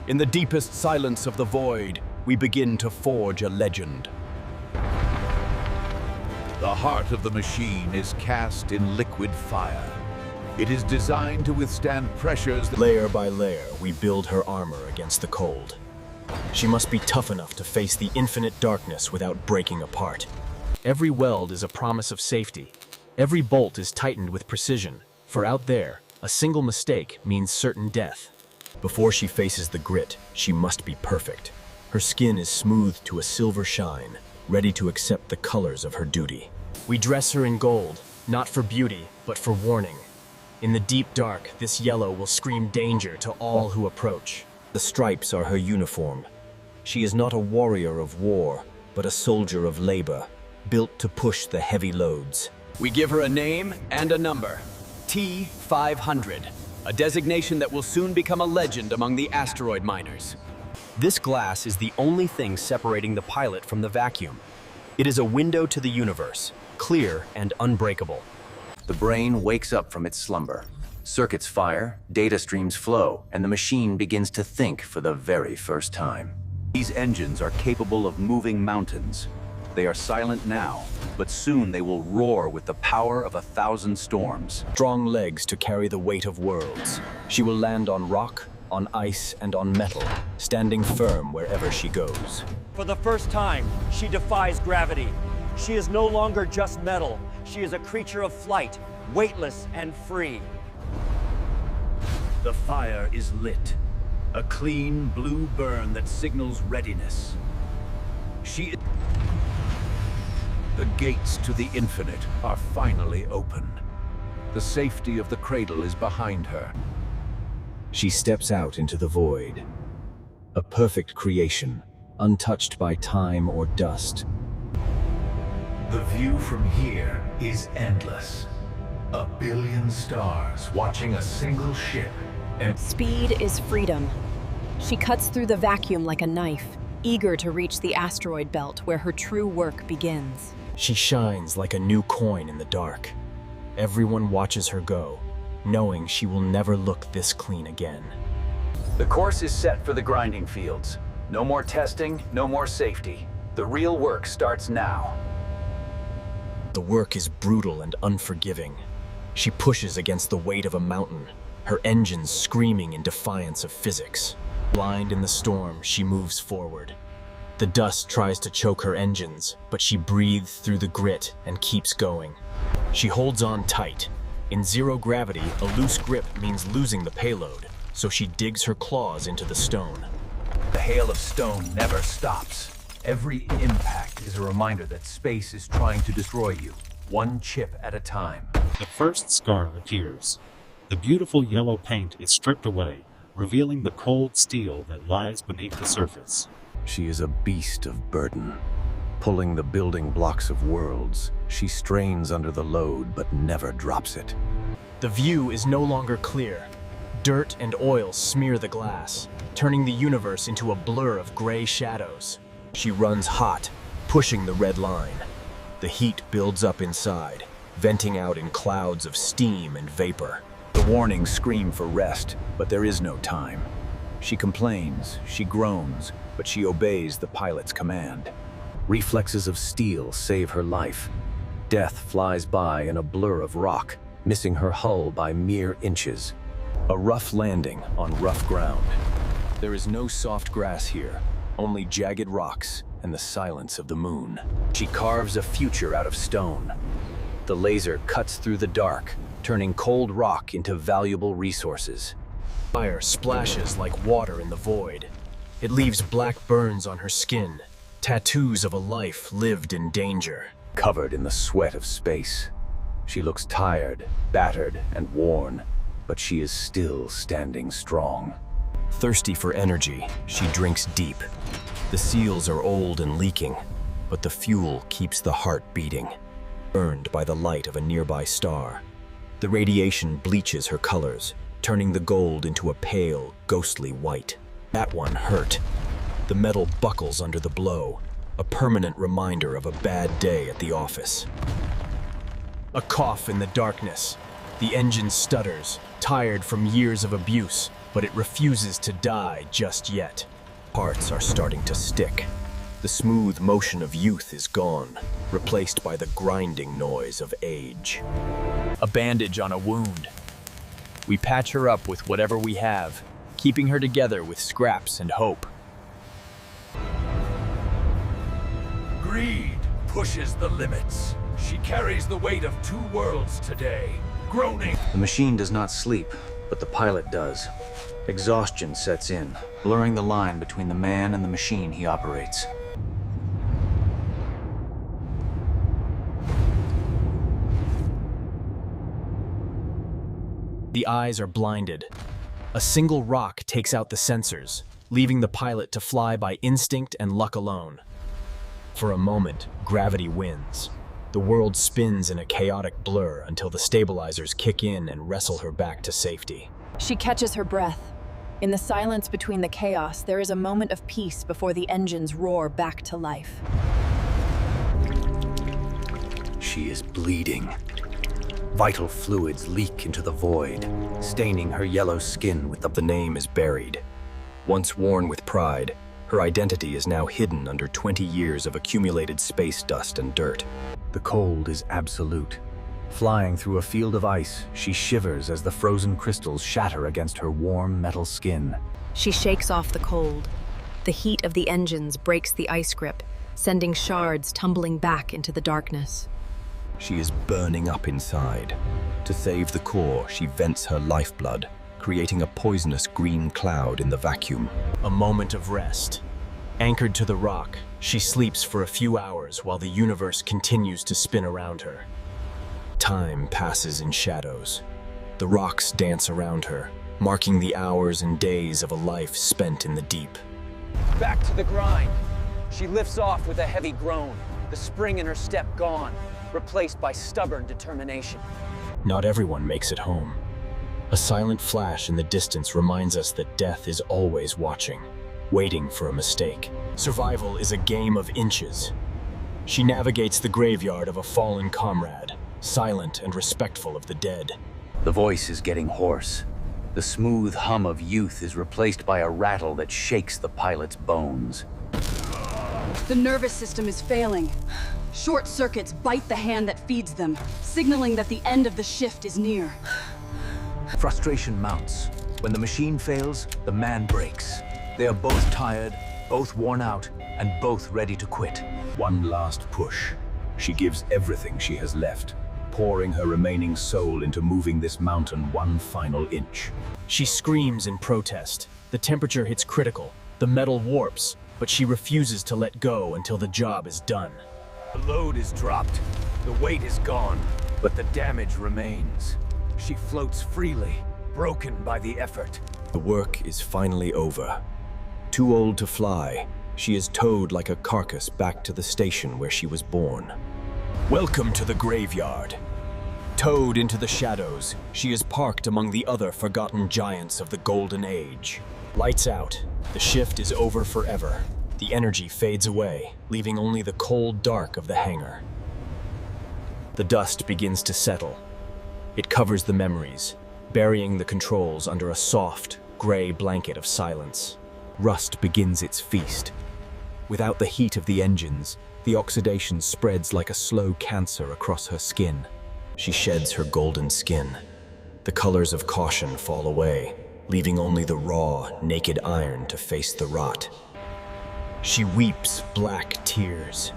In the deepest silence of the void, we begin to forge a legend. The heart of the machine is cast in liquid fire. It is designed to withstand pressures that... Layer by layer, we build her armor against the cold. She must be tough enough to face the infinite darkness without breaking apart. Every weld is a promise of safety. Every bolt is tightened with precision, for out there, a single mistake means certain death. Before she faces the grit, she must be perfect. Her skin is smoothed to a silver shine, ready to accept the colors of her duty. We dress her in gold, not for beauty, but for warning. In the deep dark, this yellow will scream danger to all who approach. The stripes are her uniform. She is not a warrior of war, but a soldier of labor, built to push the heavy loads. We give her a name and a number. T-500, a designation that will soon become a legend among the asteroid miners. This glass is the only thing separating the pilot from the vacuum. It is a window to the universe, clear and unbreakable. The brain wakes up from its slumber. Circuits fire, data streams flow, and the machine begins to think for the very first time. These engines are capable of moving mountains. They are silent now, but soon they will roar with the power of 1,000 storms. Strong legs to carry the weight of worlds. She will land on rock, on ice, and on metal, standing firm wherever she goes. For the first time, she defies gravity. She is no longer just metal. She is a creature of flight, weightless and free. The fire is lit. A clean blue burn that signals readiness. The gates to the infinite are finally open. The safety of the cradle is behind her. She steps out into the void. A perfect creation, untouched by time or dust. The view from here is endless. 1 billion stars watching a single ship. And Speed is freedom. She cuts through the vacuum like a knife, eager to reach the asteroid belt where her true work begins. She shines like a new coin in the dark. Everyone watches her go, knowing she will never look this clean again. The course is set for the grinding fields. No more testing, no more safety. The real work starts now. The work is brutal and unforgiving. She pushes against the weight of a mountain, her engines screaming in defiance of physics. Blind in the storm, she moves forward. The dust tries to choke her engines, but she breathes through the grit and keeps going. She holds on tight. In zero gravity, a loose grip means losing the payload, so she digs her claws into the stone. the hail of stone never stops. Every impact is a reminder that space is trying to destroy you, one chip at a time. The first scar appears. The beautiful yellow paint is stripped away, revealing the cold steel that lies beneath the surface. She is a beast of burden. Pulling the building blocks of worlds, she strains under the load but never drops it. The view is no longer clear. Dirt and oil smear the glass, turning the universe into a blur of gray shadows. She runs hot, pushing the red line. The heat builds up inside, venting out in clouds of steam and vapor. The warnings scream for rest, but there is no time. She complains, she groans, but she obeys the pilot's command. Reflexes of steel save her life. Death flies by in a blur of rock, missing her hull by mere inches. A rough landing on rough ground. There is no soft grass here, only jagged rocks and the silence of the moon. She carves a future out of stone. The laser cuts through the dark, turning cold rock into valuable resources. Fire splashes like water in the void. It leaves black burns on her skin, tattoos of a life lived in danger. Covered in the sweat of space. She looks tired, battered, and worn, but she is still standing strong. Thirsty for energy, she drinks deep. The seals are old and leaking, but the fuel keeps the heart beating. Burned by the light of a nearby star, the radiation bleaches her colors, turning the gold into a pale, ghostly white. That one hurt. The metal buckles under the blow, a permanent reminder of a bad day at the office. A cough in the darkness. The engine stutters, tired from years of abuse, but it refuses to die just yet. Parts are starting to stick. The smooth motion of youth is gone, replaced by the grinding noise of age. A bandage on a wound. We patch her up with whatever we have, keeping her together with scraps and hope. Greed pushes the limits. She carries the weight of two worlds today, groaning. The machine does not sleep, but the pilot does. Exhaustion sets in, blurring the line between the man and the machine he operates. The eyes are blinded. A single rock takes out the sensors, leaving the pilot to fly by instinct and luck alone. For a moment, gravity wins. The world spins in a chaotic blur until the stabilizers kick in and wrestle her back to safety. She catches her breath. In the silence between the chaos, there is a moment of peace before the engines roar back to life. She is bleeding. Vital fluids leak into the void, staining her yellow skin with The name is buried. Once worn with pride, her identity is now hidden under 20 years of accumulated space dust and dirt. The cold is absolute. Flying through a field of ice, she shivers as the frozen crystals shatter against her warm metal skin. She shakes off the cold. The heat of the engines breaks the ice grip, sending shards tumbling back into the darkness. She is burning up inside. To save the core, she vents her lifeblood, creating a poisonous green cloud in the vacuum. A moment of rest. Anchored to the rock, she sleeps for a few hours while the universe continues to spin around her. Time passes in shadows. The rocks dance around her, marking the hours and days of a life spent in the deep. Back to the grind. She lifts off with a heavy groan, the spring in her step gone, replaced by stubborn determination. Not everyone makes it home. A silent flash in the distance reminds us that death is always watching, waiting for a mistake. Survival is a game of inches. She navigates the graveyard of a fallen comrade, silent and respectful of the dead. The voice is getting hoarse. The smooth hum of youth is replaced by a rattle that shakes the pilot's bones. The nervous system is failing. Short circuits bite the hand that feeds them, signaling that the end of the shift is near. Frustration mounts. When the machine fails, the man breaks. They are both tired, both worn out, and both ready to quit. One last push. She gives everything she has left, pouring her remaining soul into moving this mountain one final inch. She screams in protest. The temperature hits critical. The metal warps, but she refuses to let go until the job is done. The load is dropped, the weight is gone, but the damage remains. She floats freely, broken by the effort. The work is finally over. Too old to fly, she is towed like a carcass back to the station where she was born. Welcome to the graveyard. Towed into the shadows, she is parked among the other forgotten giants of the Golden Age. Lights out. The shift is over forever. The energy fades away, leaving only the cold dark of the hangar. The dust begins to settle. It covers the memories, burying the controls under a soft, gray blanket of silence. Rust begins its feast. Without the heat of the engines, the oxidation spreads like a slow cancer across her skin. She sheds her golden skin. The colors of caution fall away, leaving only the raw, naked iron to face the rot. She weeps black tears.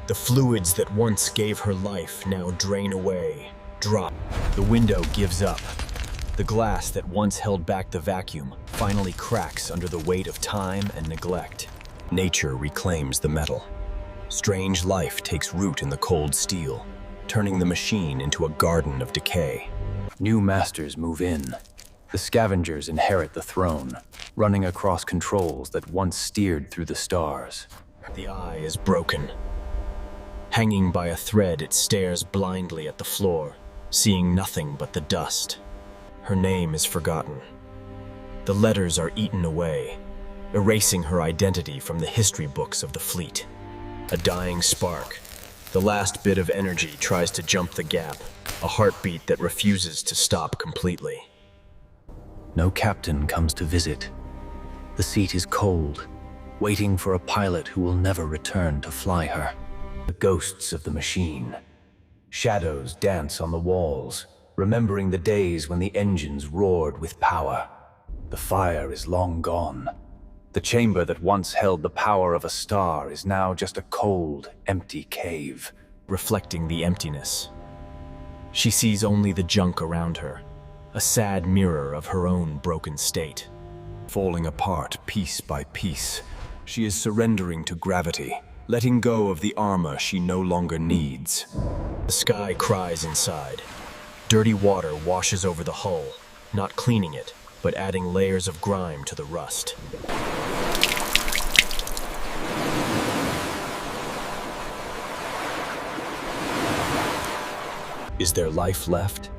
The fluids that once gave her life now drain away, drop. The window gives up. The glass that once held back the vacuum finally cracks under the weight of time and neglect. Nature reclaims the metal. Strange life takes root in the cold steel, turning the machine into a garden of decay. New masters move in. The scavengers inherit the throne, running across controls that once steered through the stars. The eye is broken. Hanging by a thread, it stares blindly at the floor, seeing nothing but the dust. Her name is forgotten. The letters are eaten away, erasing her identity from the history books of the fleet. A dying spark. The last bit of energy tries to jump the gap, a heartbeat that refuses to stop completely. No captain comes to visit. The seat is cold, waiting for a pilot who will never return to fly her. The ghosts of the machine. Shadows dance on the walls, remembering the days when the engines roared with power. The fire is long gone. The chamber that once held the power of a star is now just a cold, empty cave, reflecting the emptiness. She sees only the junk around her, a sad mirror of her own broken state. Falling apart piece by piece, she is surrendering to gravity, letting go of the armor she no longer needs. The sky cries inside. Dirty water washes over the hull, not cleaning it, but adding layers of grime to the rust. Is there life left?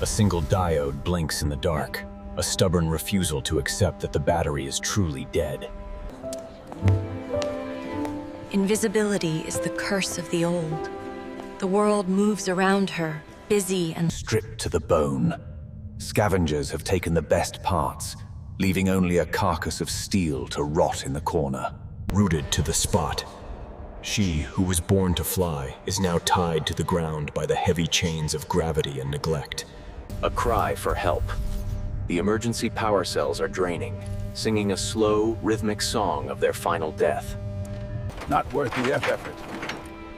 A single diode blinks in the dark, a stubborn refusal to accept that the battery is truly dead. Invisibility is the curse of the old. The world moves around her, busy and stripped to the bone. Scavengers have taken the best parts, leaving only a carcass of steel to rot in the corner. Rooted to the spot, she, who was born to fly, is now tied to the ground by the heavy chains of gravity and neglect. A cry for help. The emergency power cells are draining, singing a slow, rhythmic song of their final death. Not worth the effort.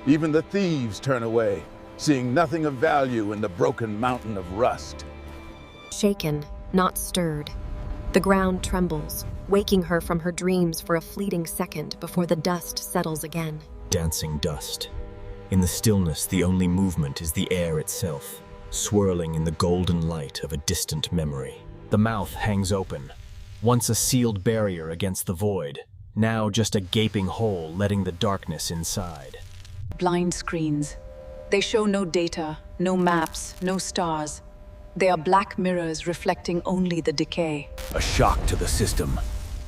Even the thieves turn away, seeing nothing of value in the broken mountain of rust. Shaken, not stirred. The ground trembles, waking her from her dreams for a fleeting second before the dust settles again. Dancing dust. In the stillness, the only movement is the air itself, swirling in the golden light of a distant memory. The mouth hangs open, once a sealed barrier against the void, now just a gaping hole letting the darkness inside. Blind screens. They show no data, no maps, no stars. They are black mirrors reflecting only the decay. A shock to the system.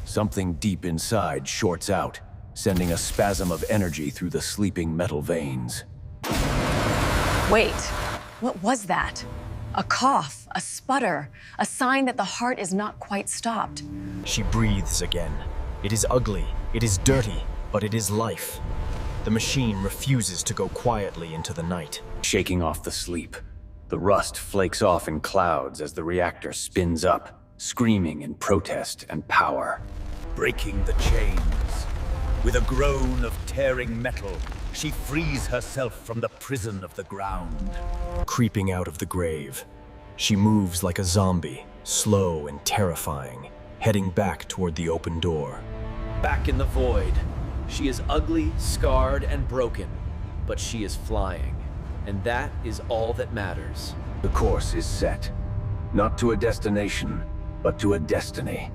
Something deep inside shorts out, sending a spasm of energy through the sleeping metal veins. Wait, what was that? A cough, a sputter, a sign that the heart is not quite stopped. She breathes again. It is ugly, it is dirty, but it is life. The machine refuses to go quietly into the night. Shaking off the sleep, the rust flakes off in clouds as the reactor spins up, screaming in protest and power. Breaking the chains. With a groan of tearing metal, she frees herself from the prison of the ground. Creeping out of the grave, she moves like a zombie, slow and terrifying, heading back toward the open door. Back in the void, she is ugly, scarred, and broken, but she is flying, and that is all that matters. The course is set, not to a destination, but to a destiny.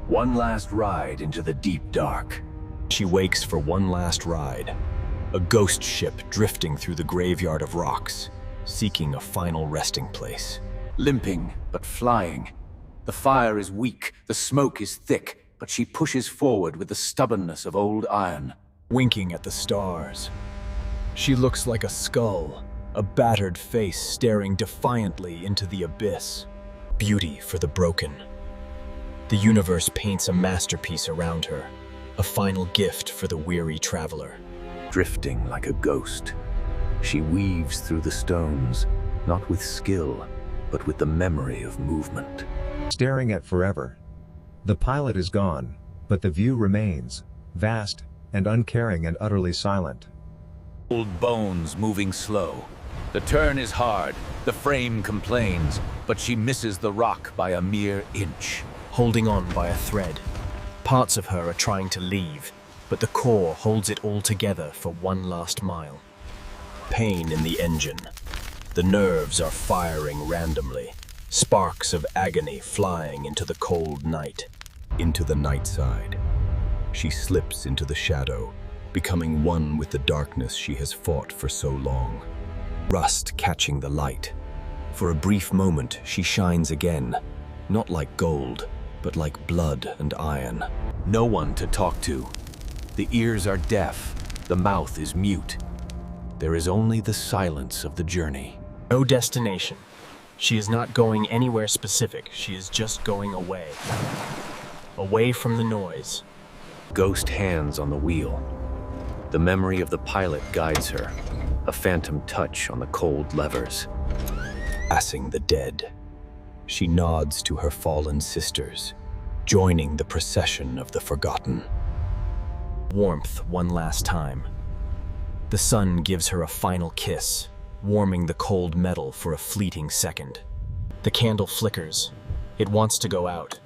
One last ride into the deep dark. She wakes for one last ride, a ghost ship drifting through the graveyard of rocks, seeking a final resting place. Limping, but flying. The fire is weak, the smoke is thick, but she pushes forward with the stubbornness of old iron. Winking at the stars. She looks like a skull, a battered face staring defiantly into the abyss. Beauty for the broken. The universe paints a masterpiece around her, a final gift for the weary traveler. Drifting like a ghost, she weaves through the stones, not with skill, but with the memory of movement. Staring at forever. The pilot is gone, but the view remains, vast and uncaring and utterly silent. Old bones moving slow. The turn is hard, the frame complains, but she misses the rock by a mere inch. Holding on by a thread. Parts of her are trying to leave, but the core holds it all together for one last mile. Pain in the engine. The nerves are firing randomly, sparks of agony flying into the cold night. Into the night side. She slips into the shadow, becoming one with the darkness she has fought for so long. Rust catching the light. For a brief moment, she shines again, not like gold, but like blood and iron. No one to talk to. The ears are deaf, the mouth is mute. There is only the silence of the journey. No destination, She is not going anywhere specific, she is just going away. Away from the noise. Ghost hands on the wheel. The memory of the pilot guides her, a phantom touch on the cold levers. Passing the dead. She nods to her fallen sisters, joining the procession of the forgotten. Warmth one last time. The sun gives her a final kiss, warming the cold metal for a fleeting second. The candle flickers. It wants to go out,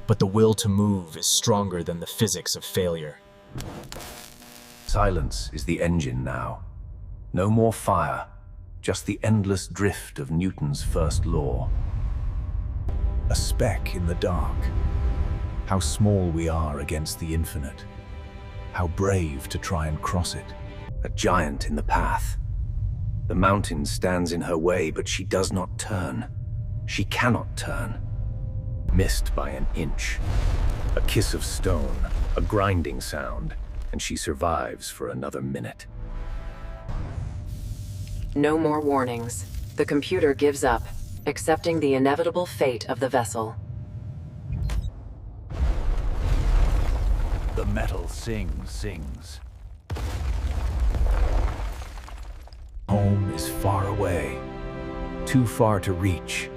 but the will to move is stronger than the physics of failure. Silence is the engine now. No more fire, just the endless drift of Newton's first law. A speck in the dark. How small we are against the infinite. How brave to try and cross it. A giant in the path. The mountain stands in her way, but she does not turn. She cannot turn. Missed by an inch. A kiss of stone, a grinding sound, and she survives for another minute. No more warnings. The computer gives up, accepting the inevitable fate of the vessel. The metal sings. Home is far away, too far to reach,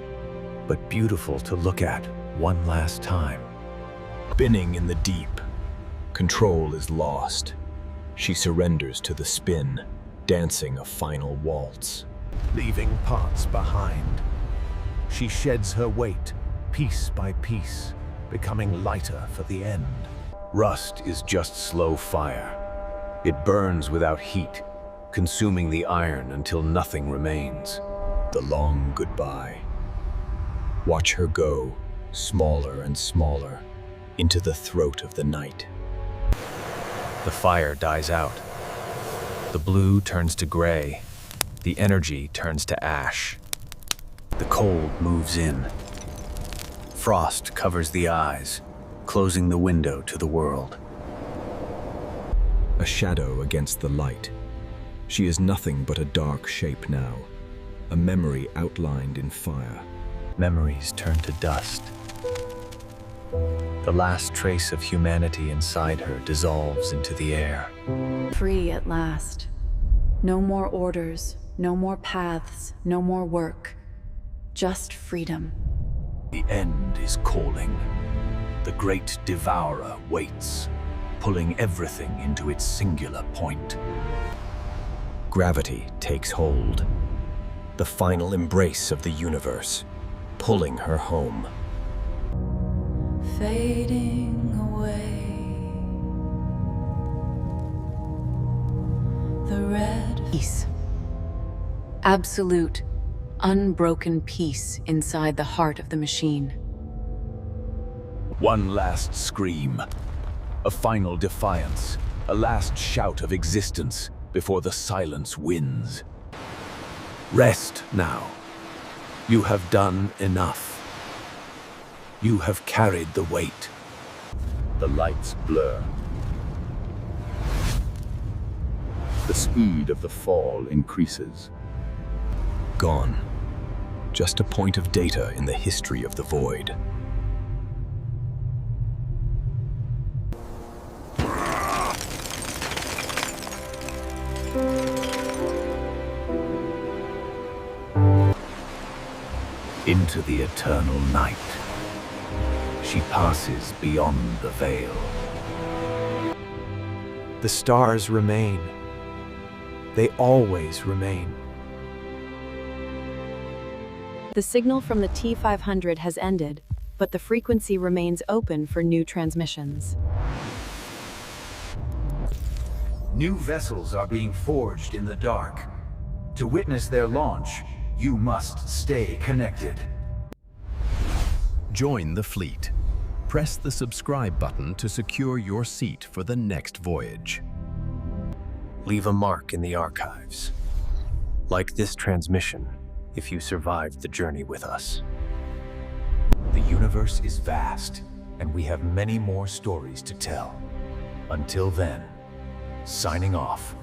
but beautiful to look at one last time. Spinning in the deep. Control is lost. She surrenders to the spin, dancing a final waltz. Leaving parts behind. She sheds her weight, piece by piece, becoming lighter for the end. Rust is just slow fire. It burns without heat, consuming the iron until nothing remains. The long goodbye. Watch her go, smaller and smaller, into the throat of the night. The fire dies out. The blue turns to gray. The energy turns to ash. The cold moves in. Frost covers the eyes, closing the window to the world. A shadow against the light. She is nothing but a dark shape now, a memory outlined in fire. Memories turn to dust. The last trace of humanity inside her dissolves into the air. Free at last. No more orders, no more paths, no more work. Just freedom. The end is calling. The great devourer waits, pulling everything into its singular point. Gravity takes hold. The final embrace of the universe, pulling her home. Fading away. The red peace. Absolute, unbroken peace inside the heart of the machine. One last scream. A final defiance. A last shout of existence before the silence wins. Rest now. You have done enough. You have carried the weight. The lights blur. The speed of the fall increases. Gone. Just a point of data in the history of the void. Into the eternal night. She passes beyond the veil. The stars remain. They always remain. The signal from the T-500 has ended, but the frequency remains open for new transmissions. New vessels are being forged in the dark. To witness their launch, you must stay connected. Join the fleet. Press the subscribe button to secure your seat for the next voyage. Leave a mark in the archives. Like this transmission, if you survived the journey with us. The universe is vast, and we have many more stories to tell. Until then, signing off.